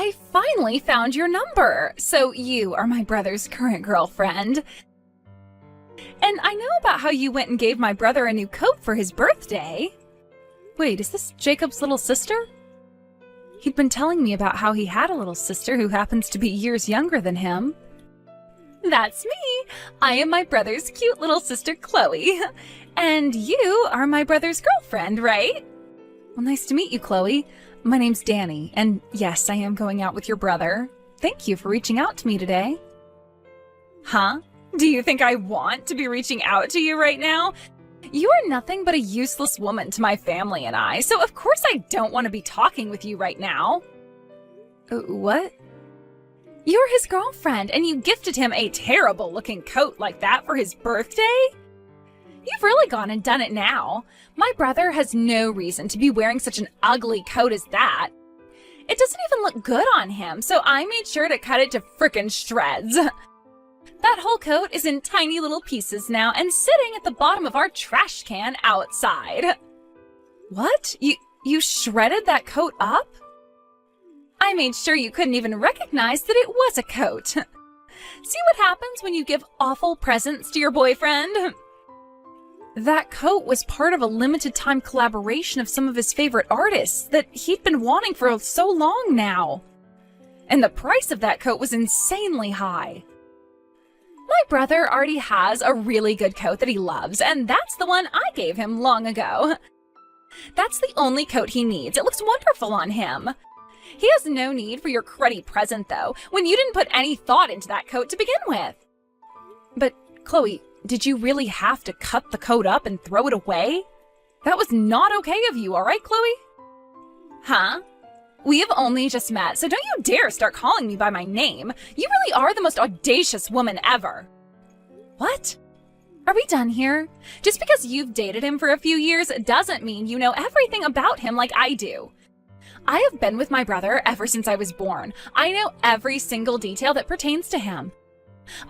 I finally found your number. So you are my brother's current girlfriend. And I know about how you went and gave my brother a new coat for his birthday. Wait, is this Jacob's little sister? He'd been telling me about how he had a little sister who happens to be years younger than him. That's me. I am my brother's cute little sister, Chloe. And you are my brother's girlfriend, right? Well, nice to meet you, Chloe. My name's Danny, and yes, I am going out with your brother. Thank you for reaching out to me today. Huh? Do you think I want to be reaching out to you right now? You are nothing but a useless woman to my family and I, so of course I don't want to be talking with you right now. What? You're his girlfriend, and you gifted him a terrible-looking coat like that for his birthday? You've really gone and done it now. My brother has no reason to be wearing such an ugly coat as that. It doesn't even look good on him, so I made sure to cut it to frickin' shreds. That whole coat is in tiny little pieces now and sitting at the bottom of our trash can outside. What? You shredded that coat up? I made sure you couldn't even recognize that it was a coat. See what happens when you give awful presents to your boyfriend? That coat was part of a limited-time collaboration of some of his favorite artists that he'd been wanting for so long now. And the price of that coat was insanely high. My brother already has a really good coat that he loves, and that's the one I gave him long ago. That's the only coat he needs. It looks wonderful on him. He has no need for your cruddy present, though, when you didn't put any thought into that coat to begin with. But, Chloe, did you really have to cut the coat up and throw it away? That was not okay of you, all right, Chloe? Huh? We have only just met, so don't you dare start calling me by my name. You really are the most audacious woman ever. What? Are we done here? Just because you've dated him for a few years doesn't mean you know everything about him like I do. I have been with my brother ever since I was born. I know every single detail that pertains to him.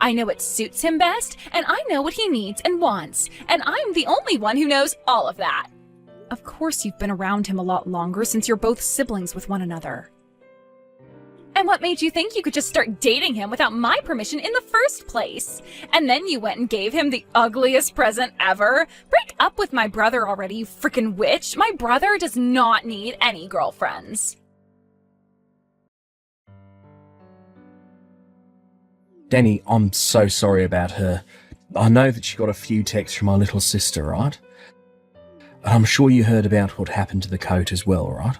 I know what suits him best, and I know what he needs and wants, and I'm the only one who knows all of that. Of course you've been around him a lot longer since you're both siblings with one another. And what made you think you could just start dating him without my permission in the first place? And then you went and gave him the ugliest present ever? Break up with my brother already, you frickin' witch! My brother does not need any girlfriends. Danny, I'm so sorry about her. I know that she got a few texts from my little sister, right? And I'm sure you heard about what happened to the coat as well, right?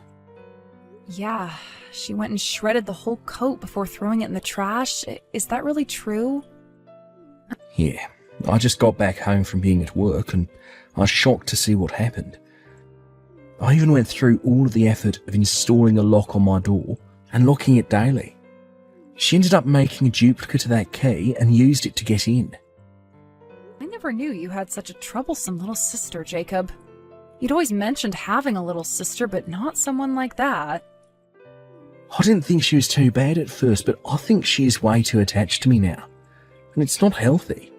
Yeah, she went and shredded the whole coat before throwing it in the trash. Is that really true? Yeah, I just got back home from being at work and I was shocked to see what happened. I even went through all of the effort of installing a lock on my door and locking it daily. She ended up making a duplicate of that key and used it to get in. I never knew you had such a troublesome little sister, Jacob. You'd always mentioned having a little sister, but not someone like that. I didn't think she was too bad at first, but I think she is way too attached to me now. And it's not healthy.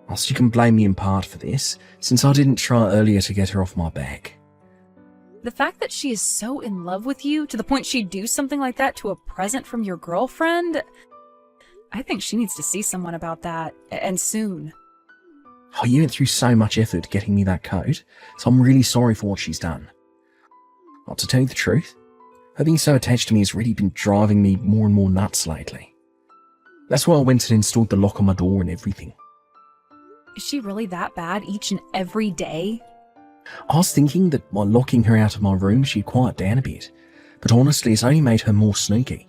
Whilst you can blame me in part for this, since I didn't try earlier to get her off my back. The fact that she is so in love with you, to the point she'd do something like that to a present from your girlfriend, I think she needs to see someone about that, and soon. Oh, you went through so much effort getting me that coat, so I'm really sorry for what she's done. Well, to tell you the truth, her being so attached to me has really been driving me more and more nuts lately. That's why I went and installed the lock on my door and everything. Is she really that bad each and every day? I was thinking that by locking her out of my room she'd quiet down a bit, but honestly it's only made her more sneaky.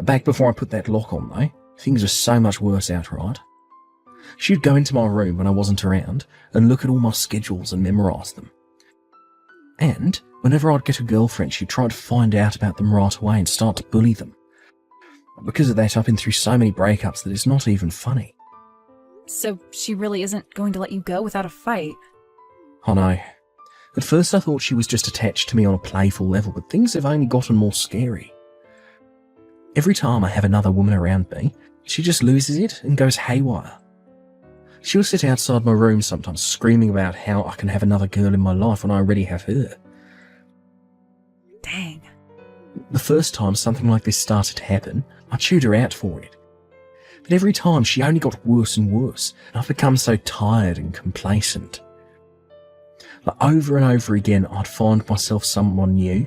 Back before I put that lock on though, things were so much worse outright. She'd go into my room when I wasn't around and look at all my schedules and memorise them. And whenever I'd get a girlfriend, she'd try to find out about them right away and start to bully them. Because of that, I've been through so many breakups that it's not even funny. So she really isn't going to let you go without a fight? I know. At first I thought she was just attached to me on a playful level, but things have only gotten more scary. Every time I have another woman around me, she just loses it and goes haywire. She'll sit outside my room sometimes screaming about how I can have another girl in my life when I already have her. Dang. The first time something like this started to happen, I chewed her out for it. But every time she only got worse and worse, and I've become so tired and complacent. Over and over again, I'd find myself someone new,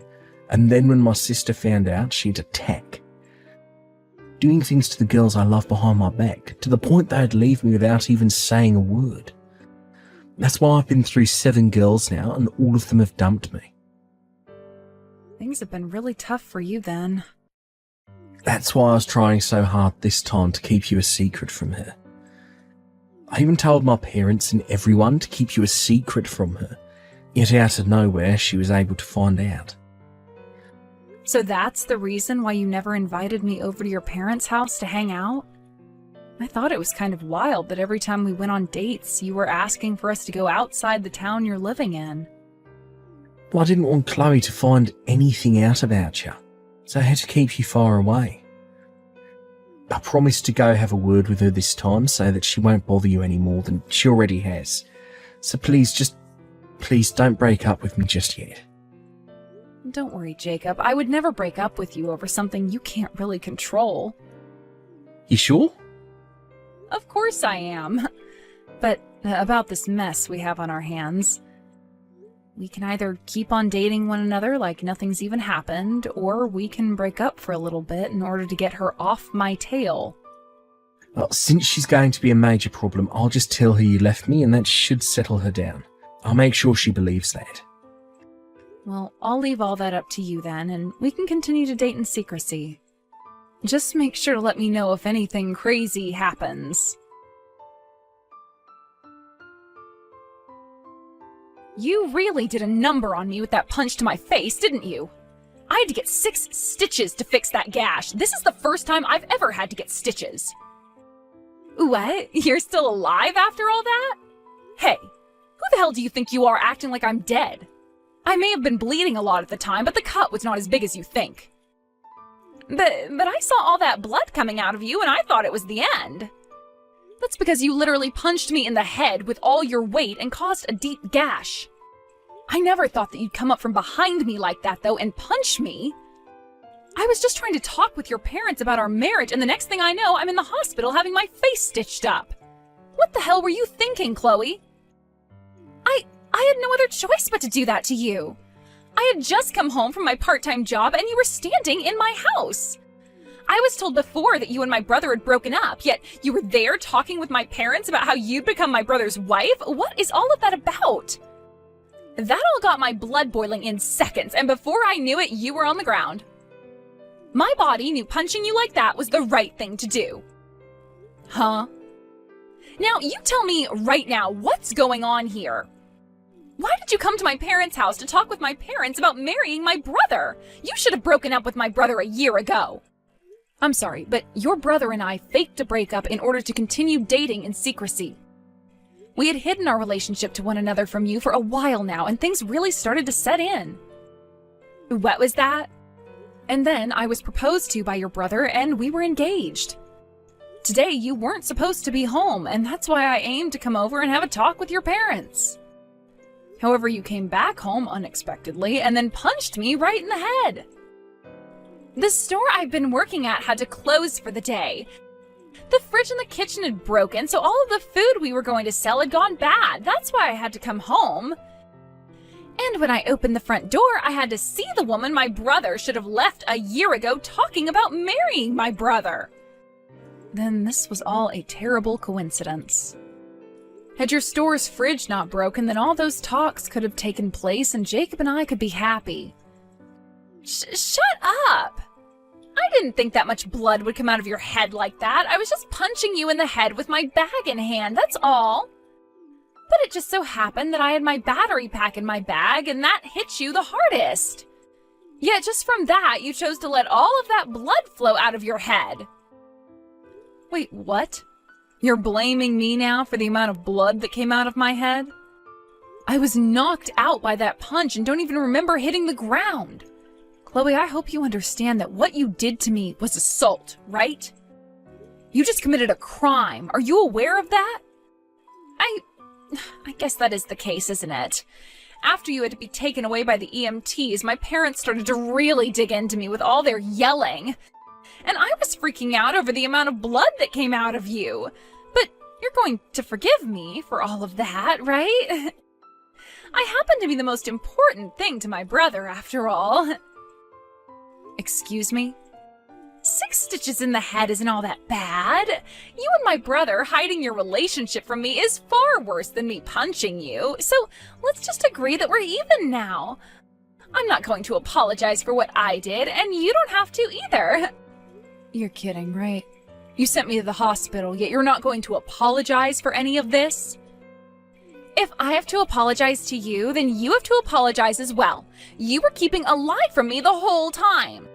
and then when my sister found out, she'd attack. Doing things to the girls I love behind my back, to the point they'd leave me without even saying a word. That's why I've been through 7 girls now, and all of them have dumped me. Things have been really tough for you then. That's why I was trying so hard this time to keep you a secret from her. I even told my parents and everyone to keep you a secret from her, yet out of nowhere she was able to find out. So that's the reason why you never invited me over to your parents' house to hang out? I thought it was kind of wild that every time we went on dates, you were asking for us to go outside the town you're living in. Well, I didn't want Chloe to find anything out about you, so I had to keep you far away. I promised to go have a word with her this time so that she won't bother you any more than she already has. So please don't break up with me just yet. Don't worry, Jacob. I would never break up with you over something you can't really control. You sure? Of course I am. But about this mess we have on our hands, we can either keep on dating one another like nothing's even happened, or we can break up for a little bit in order to get her off my tail. Well, since she's going to be a major problem, I'll just tell her you left me and that should settle her down. I'll make sure she believes that. Well, I'll leave all that up to you then, and we can continue to date in secrecy. Just make sure to let me know if anything crazy happens. You really did a number on me with that punch to my face, didn't you? I had to get 6 stitches to fix that gash. This is the first time I've ever had to get stitches. What? You're still alive after all that? Hey, who the hell do you think you are acting like I'm dead? I may have been bleeding a lot at the time, but the cut was not as big as you think. But I saw all that blood coming out of you and I thought it was the end. That's because you literally punched me in the head with all your weight and caused a deep gash. I never thought that you'd come up from behind me like that, though, and punch me. I was just trying to talk with your parents about our marriage, and the next thing I know, I'm in the hospital having my face stitched up. What the hell were you thinking, Chloe? I had no other choice but to do that to you. I had just come home from my part-time job, and you were standing in my house. I was told before that you and my brother had broken up, yet you were there talking with my parents about how you'd become my brother's wife? What is all of that about? That all got my blood boiling in seconds, and before I knew it, you were on the ground. My body knew punching you like that was the right thing to do. Huh? Now, you tell me right now, what's going on here? Why did you come to my parents' house to talk with my parents about marrying my brother? You should have broken up with my brother a year ago. I'm sorry, but your brother and I faked a breakup in order to continue dating in secrecy. We had hidden our relationship to one another from you for a while now, and things really started to set in. What was that? And then I was proposed to by your brother, and we were engaged. Today, you weren't supposed to be home, and that's why I aimed to come over and have a talk with your parents. However, you came back home unexpectedly and then punched me right in the head. The store I've been working at had to close for the day. The fridge in the kitchen had broken, so all of the food we were going to sell had gone bad. That's why I had to come home. And when I opened the front door, I had to see the woman my brother should have left a year ago talking about marrying my brother. Then this was all a terrible coincidence. Had your store's fridge not broken, then all those talks could have taken place and Jacob and I could be happy. Shut up! I didn't think that much blood would come out of your head like that. I was just punching you in the head with my bag in hand, that's all. But it just so happened that I had my battery pack in my bag and that hit you the hardest. Yet just from that, you chose to let all of that blood flow out of your head. Wait, what? You're blaming me now for the amount of blood that came out of my head? I was knocked out by that punch and don't even remember hitting the ground. Chloe, I hope you understand that what you did to me was assault, right? You just committed a crime. Are you aware of that? I guess that is the case, isn't it? After you had to be taken away by the EMTs, my parents started to really dig into me with all their yelling. And I was freaking out over the amount of blood that came out of you. But you're going to forgive me for all of that, right? I happen to be the most important thing to my brother, after all. Excuse me? 6 stitches in the head isn't all that bad. You and my brother hiding your relationship from me is far worse than me punching you. So let's just agree that we're even now. I'm not going to apologize for what I did, and you don't have to either. You're kidding, right? You sent me to the hospital, yet you're not going to apologize for any of this? If I have to apologize to you, then you have to apologize as well. You were keeping a lie from me the whole time.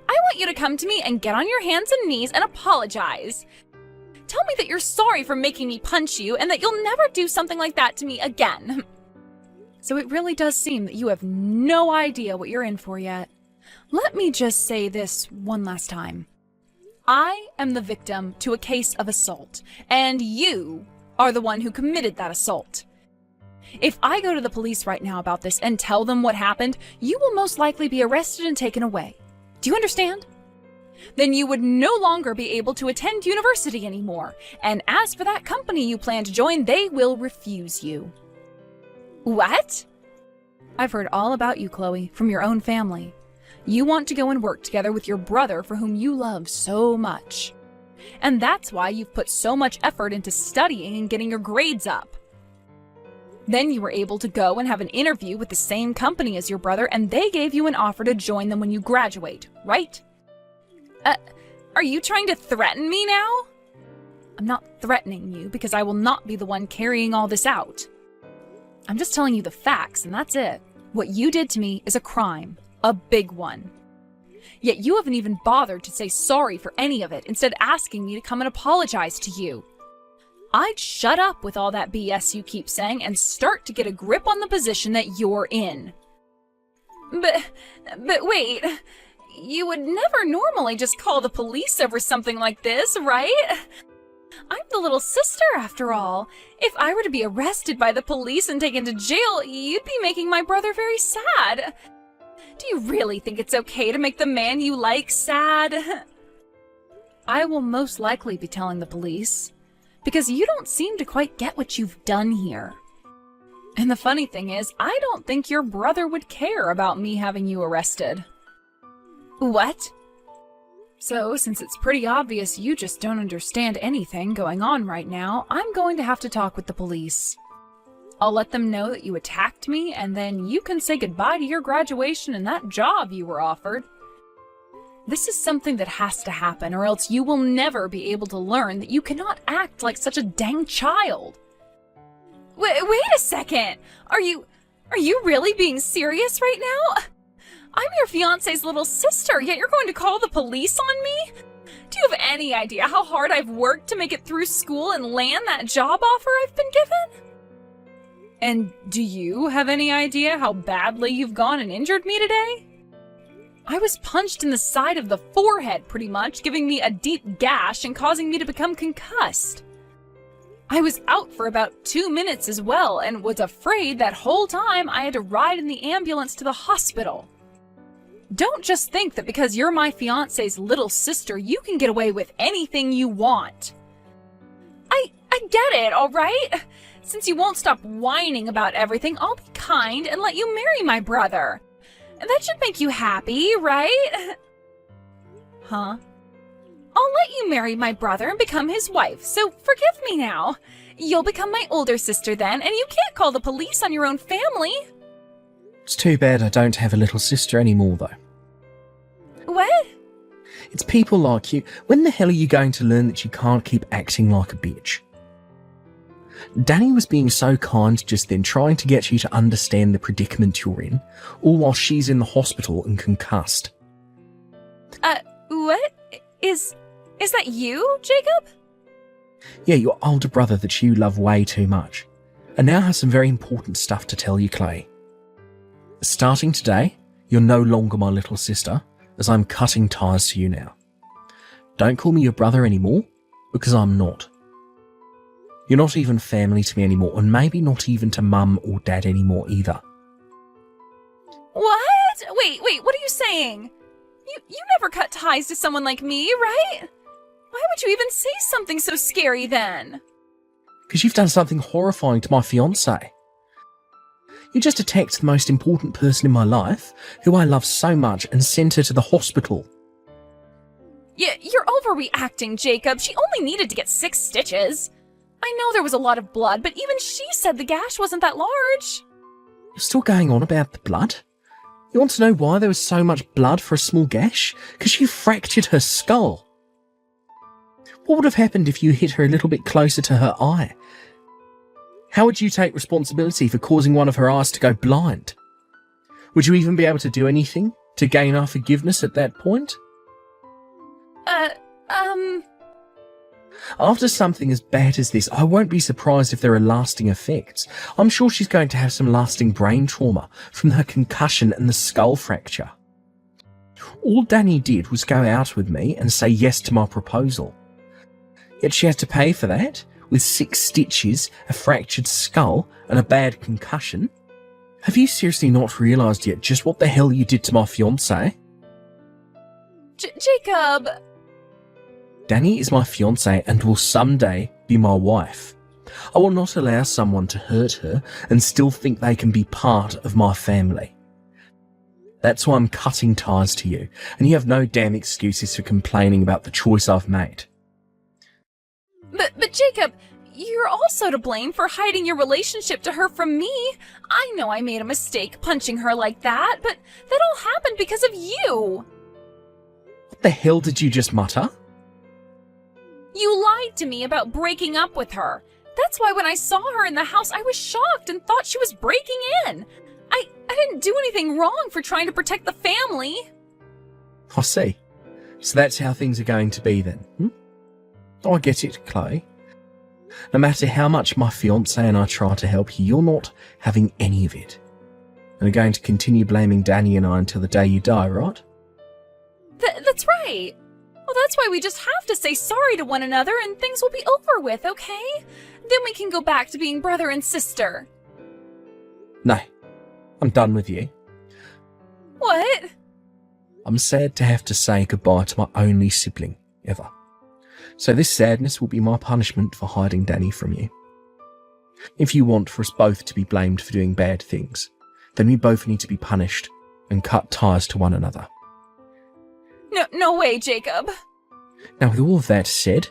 I want you to come to me and get on your hands and knees and apologize. Tell me that you're sorry for making me punch you and that you'll never do something like that to me again. So it really does seem that you have no idea what you're in for yet. Let me just say this one last time. I am the victim to a case of assault, and you are the one who committed that assault. If I go to the police right now about this and tell them what happened, you will most likely be arrested and taken away. Do you understand? Then you would no longer be able to attend university anymore, and as for that company you plan to join, they will refuse you. What? I've heard all about you, Chloe, from your own family. You want to go and work together with your brother for whom you love so much. And that's why you've put so much effort into studying and getting your grades up. Then you were able to go and have an interview with the same company as your brother, and they gave you an offer to join them when you graduate, right? Are you trying to threaten me now? I'm not threatening you because I will not be the one carrying all this out. I'm just telling you the facts, and that's it. What you did to me is a crime. A big one. Yet you haven't even bothered to say sorry for any of it, instead asking me to come and apologize to you. I'd shut up with all that BS you keep saying and start to get a grip on the position that you're in. But wait, you would never normally just call the police over something like this, right? I'm the little sister, after all. If I were to be arrested by the police and taken to jail, you'd be making my brother very sad. Do you really think it's okay to make the man you like sad? I will most likely be telling the police, because you don't seem to quite get what you've done here. And the funny thing is, I don't think your brother would care about me having you arrested. What? So, since it's pretty obvious you just don't understand anything going on right now, I'm going to have to talk with the police. I'll let them know that you attacked me, and then you can say goodbye to your graduation and that job you were offered. This is something that has to happen, or else you will never be able to learn that you cannot act like such a dang child. Wait a second! Are you really being serious right now? I'm your fiancé's little sister, yet you're going to call the police on me? Do you have any idea how hard I've worked to make it through school and land that job offer I've been given? And do you have any idea how badly you've gone and injured me today? I was punched in the side of the forehead, pretty much, giving me a deep gash and causing me to become concussed. I was out for about 2 minutes as well, and was afraid that whole time I had to ride in the ambulance to the hospital. Don't just think that because you're my fiancé's little sister, you can get away with anything you want. I get it, all right? Since you won't stop whining about everything, I'll be kind and let you marry my brother. That should make you happy, right? Huh? I'll let you marry my brother and become his wife, so forgive me now. You'll become my older sister then, and you can't call the police on your own family. It's too bad I don't have a little sister anymore, though. What? It's people like you. When the hell are you going to learn that you can't keep acting like a bitch? Danny was being so kind just then, trying to get you to understand the predicament you're in, all while she's in the hospital and concussed. What? Is that you, Jacob? Yeah, your older brother that you love way too much. I now have some very important stuff to tell you, Clay. Starting today, you're no longer my little sister, as I'm cutting ties to you now. Don't call me your brother anymore, because I'm not. You're not even family to me anymore, and maybe not even to Mum or Dad anymore either. What? Wait, what are you saying? You never cut ties to someone like me, right? Why would you even say something so scary then? Because you've done something horrifying to my fiancé. You just attacked the most important person in my life, who I love so much, and sent her to the hospital. Yeah, you're overreacting, Jacob. She only needed to get 6 stitches. I know there was a lot of blood, but even she said the gash wasn't that large. You're still going on about the blood? You want to know why there was so much blood for a small gash? Because you fractured her skull. What would have happened if you hit her a little bit closer to her eye? How would you take responsibility for causing one of her eyes to go blind? Would you even be able to do anything to gain our forgiveness at that point? After something as bad as this, I won't be surprised if there are lasting effects. I'm sure she's going to have some lasting brain trauma from her concussion and the skull fracture. All Danny did was go out with me and say yes to my proposal. Yet she had to pay for that, with 6 stitches, a fractured skull, and a bad concussion. Have you seriously not realised yet just what the hell you did to my fiancé? Jacob! Danny is my fiancé and will someday be my wife. I will not allow someone to hurt her and still think they can be part of my family. That's why I'm cutting ties to you, and you have no damn excuses for complaining about the choice I've made. But Jacob, you're also to blame for hiding your relationship to her from me. I know I made a mistake punching her like that, but that all happened because of you. What the hell did you just mutter? You lied to me about breaking up with her. That's why when I saw her in the house, I was shocked and thought she was breaking in. I didn't do anything wrong for trying to protect the family. I see. So that's how things are going to be then, Oh, I get it, Chloe. No matter how much my fiancé and I try to help you, you're not having any of it. And are going to continue blaming Danny and I until the day you die, right? That's right. Well, that's why we just have to say sorry to one another and things will be over with, okay? Then we can go back to being brother and sister. No, I'm done with you. What? I'm sad to have to say goodbye to my only sibling, ever. So this sadness will be my punishment for hiding Danny from you. If you want for us both to be blamed for doing bad things, then we both need to be punished and cut ties to one another. No way, Jacob. Now, with all of that said,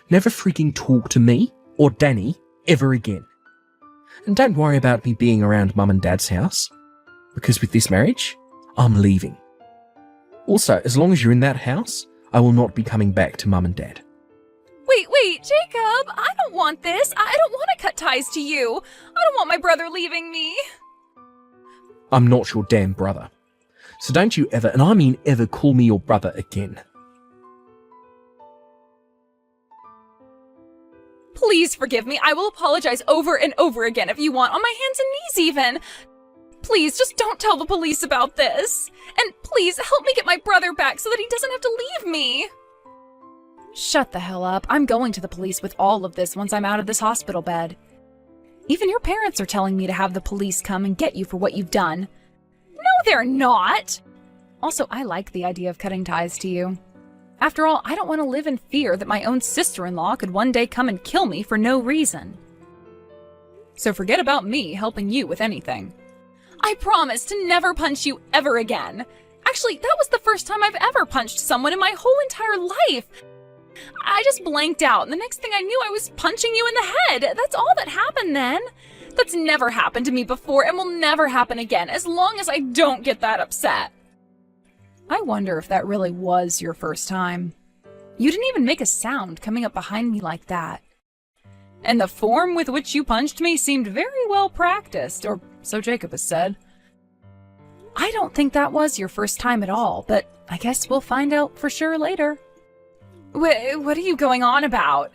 never freaking talk to me or Danny ever again. And don't worry about me being around Mum and Dad's house, because with this marriage, I'm leaving. Also, as long as you're in that house, I will not be coming back to Mum and Dad. Wait, Jacob, I don't want this. I don't want to cut ties to you. I don't want my brother leaving me. I'm not your damn brother. So don't you ever, and I mean ever, call me your brother again. Please forgive me. I will apologize over and over again if you want, on my hands and knees even. Please, just don't tell the police about this. And please, help me get my brother back so that he doesn't have to leave me. Shut the hell up. I'm going to the police with all of this once I'm out of this hospital bed. Even your parents are telling me to have the police come and get you for what you've done. No, they're not! Also, I like the idea of cutting ties to you. After all, I don't want to live in fear that my own sister-in-law could one day come and kill me for no reason. So forget about me helping you with anything. I promise to never punch you ever again. Actually, that was the first time I've ever punched someone in my whole entire life. I just blanked out, and the next thing I knew, I was punching you in the head. That's all that happened then. That's never happened to me before and will never happen again, as long as I don't get that upset. I wonder if that really was your first time. You didn't even make a sound coming up behind me like that. And the form with which you punched me seemed very well practiced, or so Jacob has said. I don't think that was your first time at all, but I guess we'll find out for sure later. What are you going on about?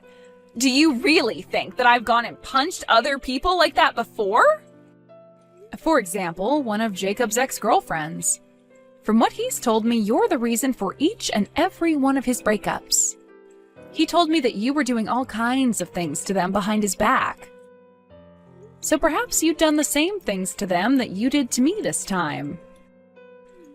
Do you really think that I've gone and punched other people like that before? For example, one of Jacob's ex-girlfriends. From what he's told me, you're the reason for each and every one of his breakups. He told me that you were doing all kinds of things to them behind his back. So perhaps you'd done the same things to them that you did to me this time.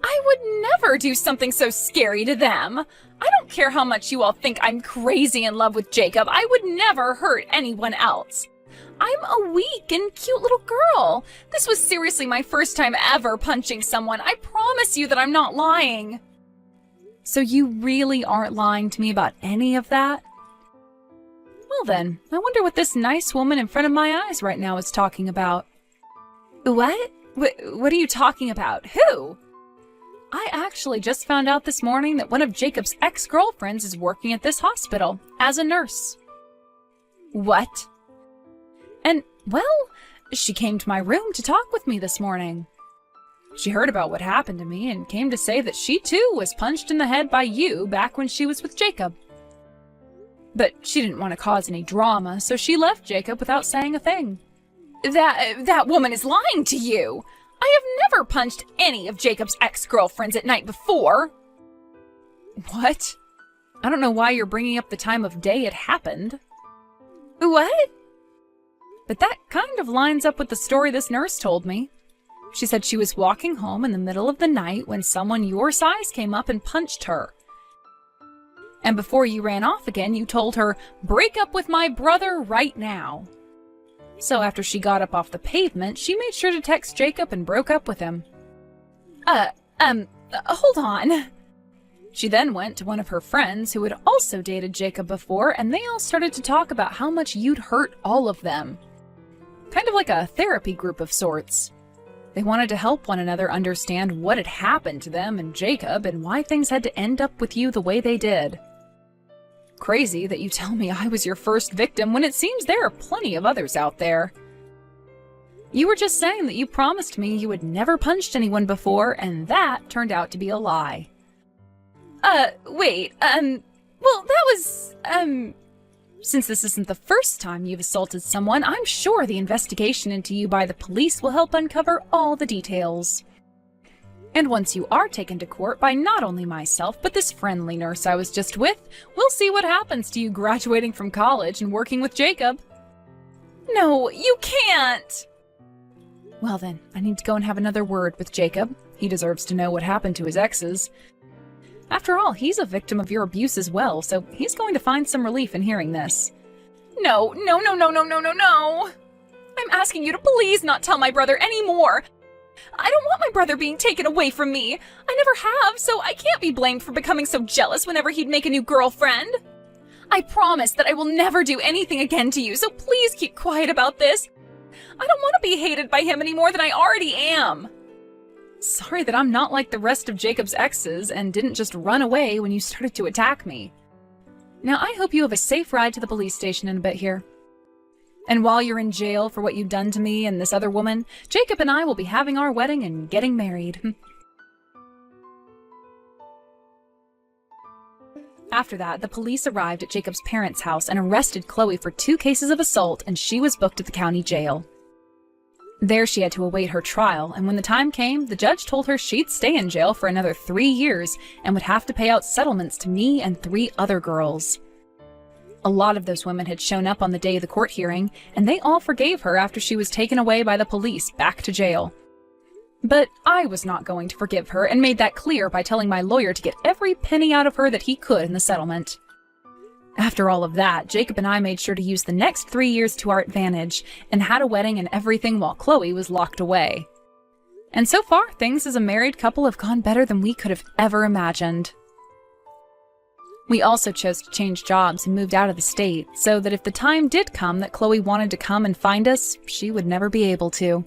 I would never do something so scary to them. I don't care how much you all think I'm crazy in love with Jacob. I would never hurt anyone else. I'm a weak and cute little girl. This was seriously my first time ever punching someone. I promise you that I'm not lying. So you really aren't lying to me about any of that? Well then, I wonder what this nice woman in front of my eyes right now is talking about. What? What are you talking about? Who? I actually just found out this morning that one of Jacob's ex-girlfriends is working at this hospital as a nurse. What? And, well, she came to my room to talk with me this morning. She heard about what happened to me and came to say that she too was punched in the head by you back when she was with Jacob. But she didn't want to cause any drama, so she left Jacob without saying a thing. That woman is lying to you! I have never punched any of Jacob's ex-girlfriends at night before! What? I don't know why you're bringing up the time of day it happened. What? But that kind of lines up with the story this nurse told me. She said she was walking home in the middle of the night when someone your size came up and punched her. And before you ran off again, you told her, "Break up with my brother right now." So after she got up off the pavement, she made sure to text Jacob and broke up with him. Hold on. She then went to one of her friends who had also dated Jacob before, and they all started to talk about how much you'd hurt all of them. Kind of like a therapy group of sorts. They wanted to help one another understand what had happened to them and Jacob and why things had to end up with you the way they did. Crazy that you tell me I was your first victim when it seems there are plenty of others out there. You were just saying that you promised me you had never punched anyone before, and that turned out to be a lie. Well, that was, since this isn't the first time you've assaulted someone, I'm sure the investigation into you by the police will help uncover all the details. And once you are taken to court by not only myself, but this friendly nurse I was just with, we'll see what happens to you graduating from college and working with Jacob. No, you can't! Well then, I need to go and have another word with Jacob. He deserves to know what happened to his exes. After all, he's a victim of your abuse as well, so he's going to find some relief in hearing this. No. I'm asking you to please not tell my brother anymore. I don't want my brother being taken away from me. I never have, so I can't be blamed for becoming so jealous whenever he'd make a new girlfriend. I promise that I will never do anything again to you, so please keep quiet about this. I don't want to be hated by him any more than I already am. Sorry that I'm not like the rest of Jacob's exes and didn't just run away when you started to attack me. Now, I hope you have a safe ride to the police station in a bit here. And while you're in jail for what you've done to me and this other woman, Jacob and I will be having our wedding and getting married. After that, the police arrived at Jacob's parents' house and arrested Chloe for 2 cases of assault, and she was booked at the county jail. There she had to await her trial, and when the time came, the judge told her she'd stay in jail for another 3 years and would have to pay out settlements to me and 3 other girls. A lot of those women had shown up on the day of the court hearing, and they all forgave her after she was taken away by the police back to jail. But I was not going to forgive her and made that clear by telling my lawyer to get every penny out of her that he could in the settlement. After all of that, Jacob and I made sure to use the next 3 years to our advantage and had a wedding and everything while Chloe was locked away. And so far, things as a married couple have gone better than we could have ever imagined. We also chose to change jobs and moved out of the state, so that if the time did come that Chloe wanted to come and find us, she would never be able to.